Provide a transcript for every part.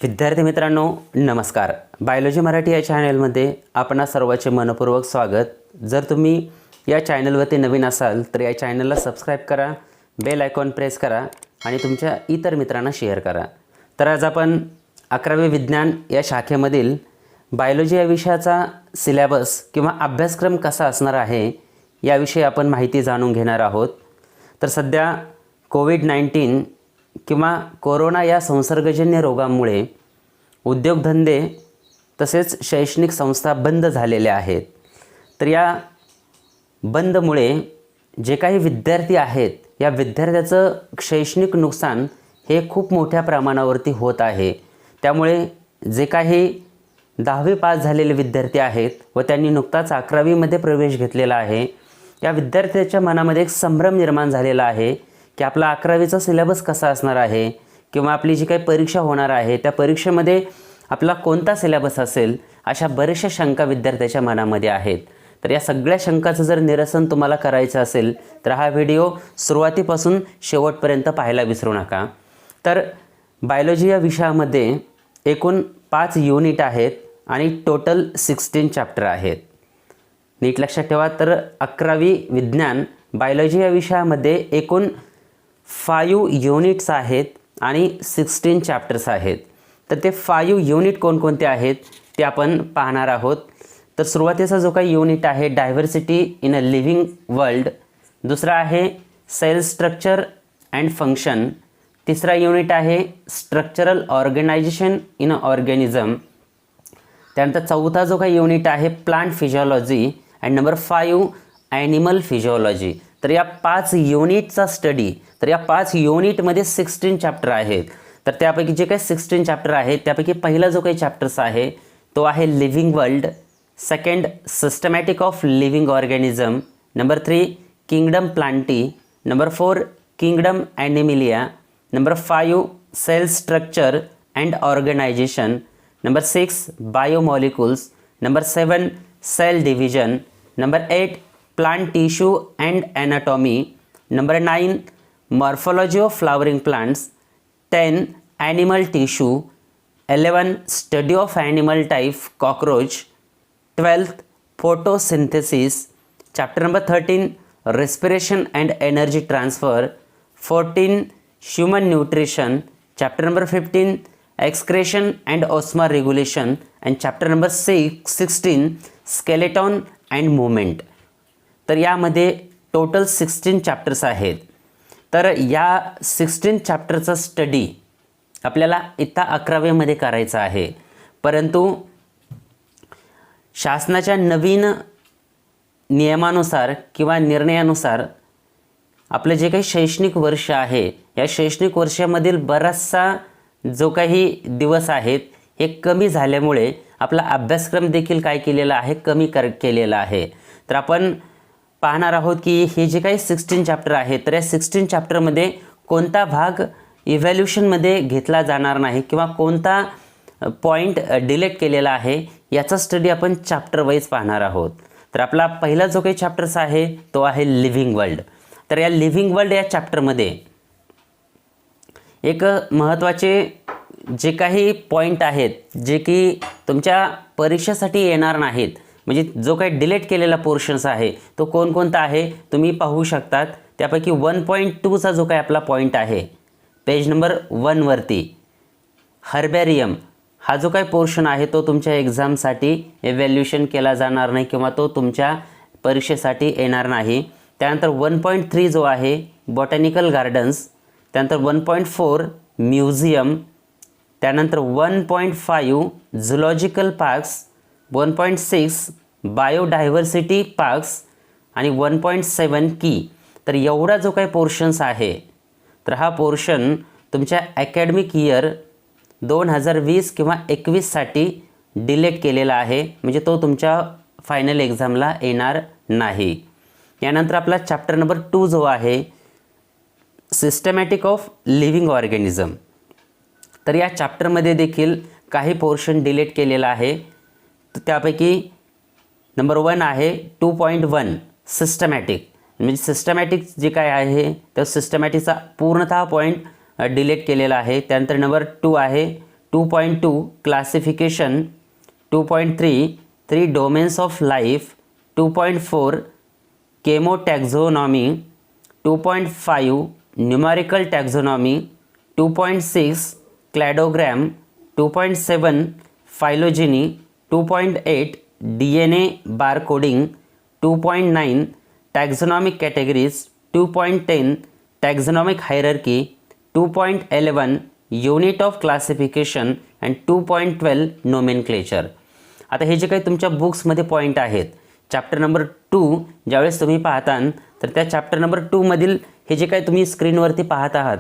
विद्यार्थी मित्रांनो नमस्कार. बायोलॉजी मराठी या चॅनलमध्ये आपणा सर्वांचे मनपूर्वक स्वागत. जर तुम्ही या चॅनलवरती नवीन असाल तर या चॅनलला सबस्क्राइब करा, बेल आयकॉन प्रेस करा आणि तुमच्या इतर मित्रांना शेअर करा. तर आज आपण 11वे विज्ञान या शाखेमधील बायोलॉजी या विषयाचा सिलेबस किंवा अभ्यासक्रम कसा असणार आहे याविषयी आपण माहिती जाणून घेणार आहोत. तर सध्या कोविड-19 किंवा कोरोना या संसर्गजन्य रोगामुळे उद्योगधंदे तसेच शैक्षणिक संस्था बंद झालेल्या आहेत. तर या बंदमुळे जे काही विद्यार्थी आहेत या विद्यार्थ्याचं शैक्षणिक नुकसान हे खूप मोठ्या प्रमाणावरती होत आहे. त्यामुळे जे काही 10वी पास झालेले विद्यार्थी आहेत व त्यांनी नुकताच 11वीमध्ये प्रवेश घेतलेला आहे, या विद्यार्थ्याच्या मनामध्ये एक संभ्रम निर्माण झालेला आहे की आपला 11वीचा सिलेबस कसा असणार आहे किंवा आपली जी काही परीक्षा होणार आहे त्या परीक्षेमध्ये आपला कोणता सिलेबस असेल, अशा बऱ्याचशा शंका विद्यार्थ्याच्या मनामध्ये आहेत. तर या सगळ्या शंकाचं जर निरसन तुम्हाला करायचं असेल तर हा व्हिडिओ सुरुवातीपासून शेवटपर्यंत पाहायला विसरू नका. तर बायोलॉजी या विषयामध्ये एकूण 5 युनिट आहेत आणि टोटल 16 चॅप्टर आहेत. नीट लक्षात ठेवा. तर 11वी विज्ञान बायोलॉजी या विषयामध्ये एकूण 5 युनिट्स आहेत आणि 16 चॅप्टर्स आहेत. तर ते 5 युनिट कोणकोणते आहेत ते आपण पाहणार आहोत. तर सुरुवातीचा जो काही युनिट आहे diversity in a living world, दुसरा आहे सेल स्ट्रक्चर अँड फंक्शन, तिसरा युनिट आहे structural organisation in a organism, त्यानंतर चौथा जो काही युनिट आहे plant physiology and number 5 animal physiology. तर या 5 युनिटचा स्टडी, तर या 5 युनिटमध्ये 16 चॅप्टर आहेत. तर त्यापैकी जे काही 16 चॅप्टर आहेत त्यापैकी पहिला जो काही चॅप्टर्स आहे तो आहे living world, second systematic of living organism, number 3 kingdom plantae, number 4 kingdom animalia, number 5 cell structure and organisation, number 6 biomolecules, number 7 cell division, number 8 plant tissue and anatomy, number 9 morphology of flowering plants, 10 animal tissue, 11 study of animal type cockroach, 12th photosynthesis, chapter number 13 respiration and energy transfer, 14 human nutrition, chapter number 15 excretion and osmolar regulation, and chapter number 16 skeleton and movement. तर यामध्ये total 16 chapters आहेत. तर या 16 चॅप्टरचा study आपल्याला इत्ता 11वीमध्ये करायचा आहे. परंतु शासनाच्या नवीन नियमानुसार किंवा निर्णयानुसार आपलं जे काही शैक्षणिक वर्ष आहे या शैक्षणिक वर्षामधील बराचसा जो काही दिवस आहेत हे कमी झाल्यामुळे आपला अभ्यासक्रम देखील काय केलेला आहे, कमी केलेला आहे. तर आपण पाहणार आहोत की हे जे काही 16 चॅप्टर आहेत तर या 16 चॅप्टरमध्ये कोणता भाग इव्हॅल्युएशनमध्ये घेतला जाणार नाही किंवा कोणता पॉईंट डिलीट केलेला आहे याचा स्टडी आपण चॅप्टर वाईज पाहणार आहोत. तर आपला पहिला जो काही चॅप्टर्स आहे तो आहे लिव्हिंग वर्ल्ड. तर या लिव्हिंग वर्ल्ड या चॅप्टरमध्ये एक महत्त्वाचे जे काही पॉईंट आहेत जे की तुमच्या परीक्षेसाठी येणार नाहीत, म्हणजे जो काही डिलीट केलेला पोर्शन्स आहे तो कोणकोणता आहे तुम्ही पाहू शकतात. त्यापैकी 1.2चा जो काही आपला पॉईंट आहे पेज नंबर 1 वरती हर्बेरियम हा जो काही पोर्शन आहे तो तुमच्या एक्झामसाठी इव्हॅल्युएशन केला जाणार नाही किंवा तो तुमच्या परीक्षेसाठी येणार नाही. त्यानंतर 1.3 जो आहे बॉटॅनिकल गार्डन्स, त्यानंतर 1.4 म्युझियम, त्यानंतर 1.5 झुलॉजिकल पार्क्स, 1.6 बायोडायव्हर्सिटी पार्क्स आणि 1.7 की. तर एवढा जो काही पोर्शन्स आहे तर हा पोर्शन तुमच्या अकॅडमिक इयर 2020 किंवा 21साठी डिलीट केलेला आहे, म्हणजे तो तुमच्या फायनल एक्झामला येणार नाही. यानंतर आपला चॅप्टर नंबर 2 जो आहे सिस्टमॅटिक ऑफ लिव्हिंग ऑर्गॅनिझम. तर या चॅप्टरमध्ये देखील काही पोर्शन डिलीट केलेला आहे. तर त्यापैकी नंबर 1 आहे 2.1 सिस्टमॅटिक, म्हणजे सिस्टमॅटिक जे काय आहे त्या सिस्टमॅटिकचा पूर्णतः पॉईंट डिलीट केलेला आहे. त्यानंतर नंबर 2 आहे 2.2 classification, 2.3 3 domains of life, 2.4 chemotaxonomy, 2.5 numerical taxonomy, 2.6 cladogram, 2.7 phylogeny, 2.8 DNA barcoding, 2.9 taxonomic categories, 2.10 taxonomic hierarchy, 2.11 unit of classification and 2.12 nomenclature. आता हे जे काही तुमच्या बुक्समध्ये पॉईंट आहेत, चॅप्टर नंबर 2 ज्यावेळेस तुम्ही पाहता तर त्या चॅप्टर नंबर 2 मधील हे जे काही तुम्ही स्क्रीनवरती पाहत आहात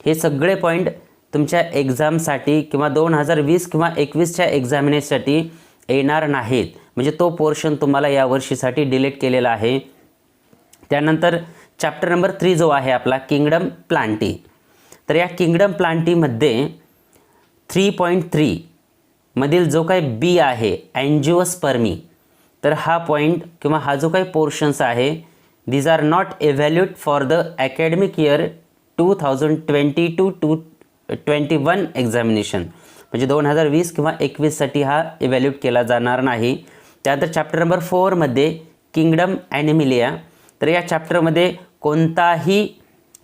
हे सगळे पॉईंट तुमच्या एक्झामसाठी किंवा 2020 किंवा 21च्या एक्झामिनेशनसाठी येणार नाहीत. म्हणजे तो पोर्शन तुम्हाला या वर्षीसाठी डिलीट केलेला आहे. त्यानंतर चॅप्टर नंबर 3 जो आहे आपला किंगडम प्लांटी, तर या किंगडम प्लांटीमध्ये 3.3 मधील जो काही बी आहे अँजिओस्पर्मी, तर हा पॉईंट किंवा हा जो काही पोर्शन्स आहे these are not evaluate for the academic year 2020 to 21 examination. म्हणजे 2020 किंवा 21साठी हा इव्हॅल्युएट केला जाणार नाही. त्यानंतर चॅप्टर नंबर 4 मध्ये किंगडम ॲनिमिलिया, तर या चॅप्टरमध्ये कोणताही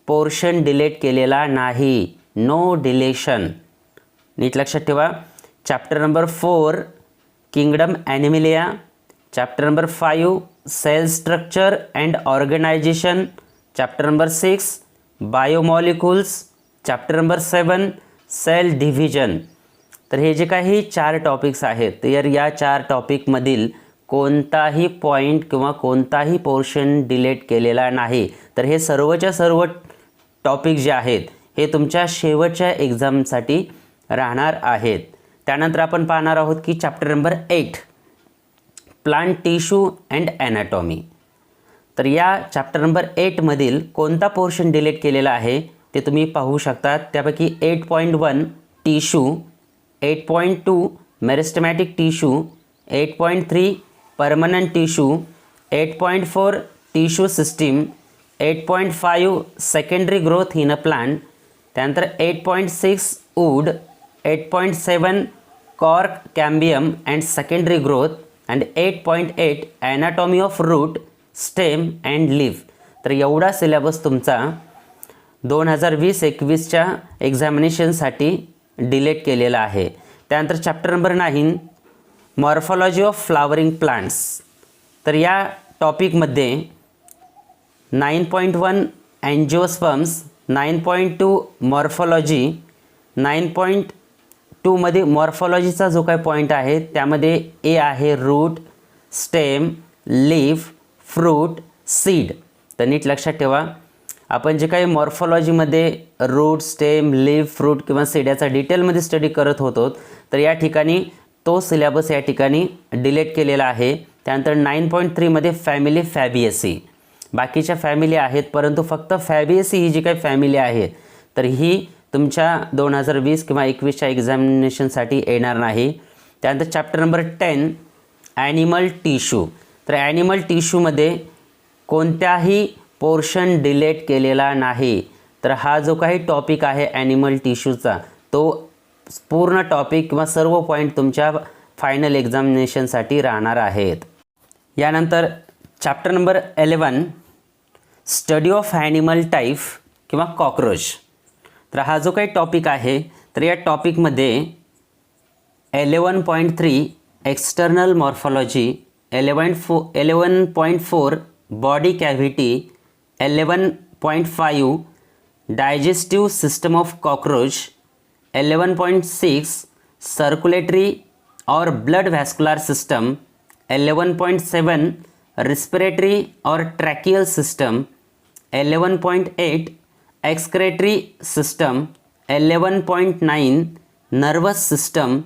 पोर्शन डिलीट केलेला नाही, नो डिलेशन. नीट लक्षात ठेवा. Chapter number 4 kingdom animalia, chapter number 5 cell structure and organisation, chapter number 6 biomolecules, chapter number 7 cell division. तर हे जे काही 4 टॉपिक्स आहेत तर या 4 टॉपिकमधील कोणताही पॉईंट किंवा कोणताही पोर्शन डिलीट केलेला नाही. तर हे सर्वच्या सर्व टॉपिक जे आहेत हे तुमच्या शेवटच्या एक्झामसाठी राहणार आहेत. त्यानंतर आपण पाहणार आहोत की chapter number 8 plant tissue and anatomy. तर या चॅप्टर नंबर 8 मधील कोणता पोर्शन डिलीट केलेला आहे ते तुम्ही पाहू शकता. त्यापैकी 8.1 tissue, 8.2 meristematic tissue, 8.3 permanent tissue, 8.4 tissue system, 8.5 secondary growth in a plant, त्यानंतर 8.6 wood, 8.7 cork cambium and secondary growth and 8.8 anatomy of root, stem and leaf. तर एवढा सिलेबस तुमचा 2020-21च्या एक्झामिनेशनसाठी डिलीट केलेला आहे. त्यानंतर chapter number 9 morphology of flowering plants, तर या टॉपिकमध्ये 9.1 अँजिओस्पर्म्स, 9.2 morphology, 9.2 मध्ये मॉर्फॉलॉजीचा जो काही पॉईंट आहे त्यामध्ये ए आहे root, stem, leaf, fruit, seed. तर नीट लक्षात ठेवा. आपण जे काही मॉर्फॉलॉजीमध्ये रूट, स्टेम, लीफ, फ्रूट किंवा सीड याचा डिटेलमध्ये स्टडी करत होतो तर या ठिकाणी तो सिलेबस या ठिकाणी डिलीट केलेला आहे. त्यानंतर 9.3 मध्ये फॅमिली फॅबिएसी, बाकीच्या फॅमिली आहेत परंतु फक्त फॅबिएसी ही जी काही फॅमिली आहे तर ही तुमच्या 2020 किंवा 21च्या एक्झामिनेशनसाठी येणार नाही. त्यानंतर चॅप्टर नंबर 10 ॲनिमल टिश्यू, तर ॲनिमल टिश्यूमध्ये कोणत्याही पोर्शन डिलीट केलेला नाही. तर हा जो काही टॉपिक आहे ॲनिमल टिश्यूचा तो पूर्ण टॉपिक किंवा सर्व पॉईंट तुमच्या फायनल एक्झामिनेशनसाठी राहणार आहेत. यानंतर chapter number 11 study of animal type किंवा कॉकरोच. तर हा जो काही टॉपिक आहे तर या टॉपिकमध्ये 11.3 external morphology, 11.4 body cavity, 11.5 digestive system of cockroach, 11.6 circulatory और ब्लड वैस्कुलर सिस्टम, 11.7 रिस्पिरेटरी और tracheal system, 11.8 excretory system, 11.9 nervous system,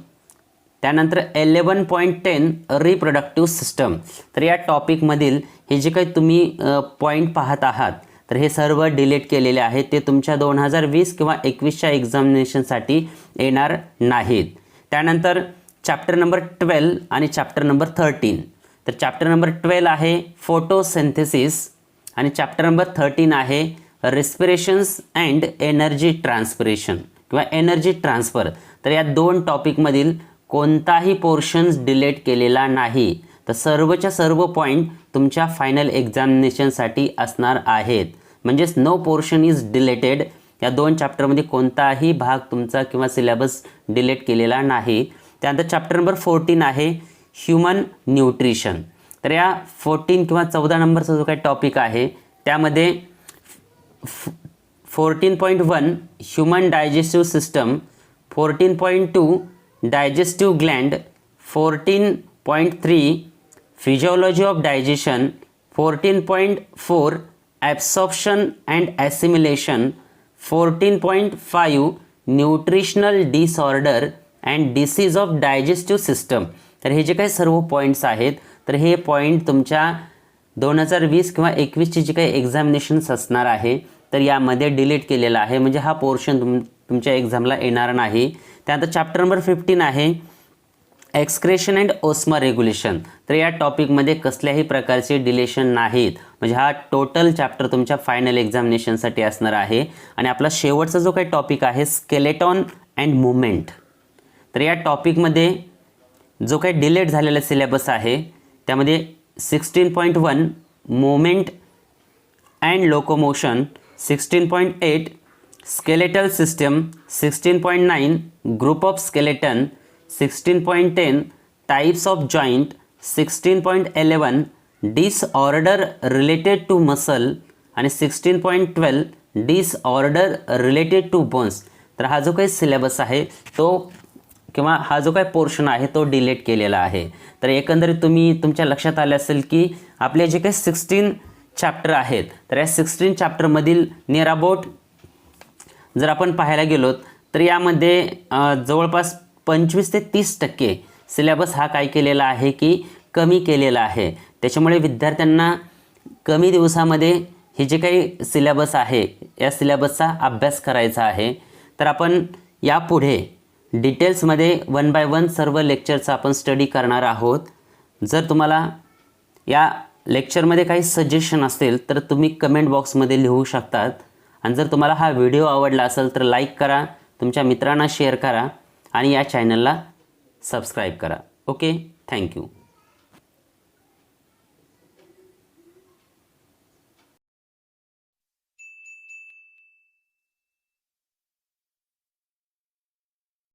त्यानंतर 11.10 रिप्रोडक्टिव्ह सिस्टम. तर या टॉपिकमधील हे जे काही तुम्ही पॉईंट पाहत आहात तर हे सर्व डिलीट केलेले आहेत. ते तुमच्या 2020 किंवा 21च्या एक्झामिनेशनसाठी येणार नाहीत. त्यानंतर चॅप्टर नंबर 12 आणि चॅप्टर नंबर 13. तर चॅप्टर नंबर 12 आहे फोटोसिंथेसिस आणि चॅप्टर नंबर 13 आहे रिस्पिरेशन्स अँड एनर्जी ट्रान्सपिरेशन किंवा एनर्जी ट्रान्सफर. तर तर या 2 टॉपिकमधील कोणताही पोर्शन्स डिलीट केलेला नाही. तर सर्वच्या सर्व पॉईंट तुमच्या फायनल एक्झामिनेशनसाठी असणार आहेत. म्हणजेच नो पोर्शन इज डिलेटेड. या 2 चॅप्टरमध्ये कोणताही भाग तुमचा किंवा सिलेबस डिलीट केलेला नाही. त्यानंतर चॅप्टर नंबर 14 आहे ह्यूमन न्यूट्रिशन. तर या 14 किंवा 14 नंबरचा जो काही टॉपिक आहे त्यामध्ये 14.1 human digestive system, 14.2 digestive gland, 14.3 physiology of digestion, 14.4 absorption and assimilation, 14.5 nutritional disorder and disease of digestive system. तर हे जे काही सर्व पॉईंट्स आहेत तर हे पॉईंट तुमच्या 2020 किंवा 21ची जी काही एक्झामिनेशन्स असणार आहे तर यामध्ये डिलीट केलेला आहे. म्हणजे हा पोर्शन तुमच्या एक्झामला येणार नाही. त्यानंतर चॅप्टर नंबर 15 आहे एक्सक्रेशन अँड ओस्मा रेग्युलेशन. तर या टॉपिकमध्ये कसल्याही प्रकारचे डिलेशन नाहीत. म्हणजे हा टोटल चॅप्टर तुमच्या फायनल एक्झामिनेशनसाठी असणार आहे. आणि आपला शेवटचा जो काही टॉपिक आहे स्केलेटॉन अँड मुवमेंट. तर या टॉपिकमध्ये जो काही डिलीट झालेला सिलेबस आहे त्यामध्ये 16.1 movement and locomotion, 16.8 skeletal system, 16.9 group of skeleton, 16.10 types of joint, 16.11 disorder related to muscle आणि 16.12 डिसऑर्डर रिलेटेड टू बोन्स. तर हा जो काही सिलेबस आहे तो किंवा हा जो काही पोर्शन आहे तो डिलीट केलेला आहे. तर एकंदरीत तुमच्या लक्षात आले असेल की आपले जे काही 16 चॅप्टर आहेत तर या 16 चॅप्टरमधील नियर अबाउट जर आपण पाहायला गेलो तर यामध्ये जवळपास 25 ते 30% सिलेबस हा काय केलेला आहे की कमी केलेला आहे. त्याच्यामुळे विद्यार्थ्यांना कमी दिवसामध्ये हे जे काही सिलेबस आहे या सिलेबसचा अभ्यास करायचा आहे. तर आपण यापुढे डिटेल्समध्ये 1 बाय 1 सर्व लेक्चरचा आपण स्टडी करणार आहोत. जर तुम्हाला या लेक्चरमध्ये काही सजेशन असेल तर तुम्ही कमेंट बॉक्समध्ये लिहू शकतात. आणि जर तुम्हाला हा व्हिडिओ आवडला असेल तर लाईक करा, तुमच्या मित्रांना शेअर करा आणि या चॅनलला सबस्क्राईब करा. Okay, thank you.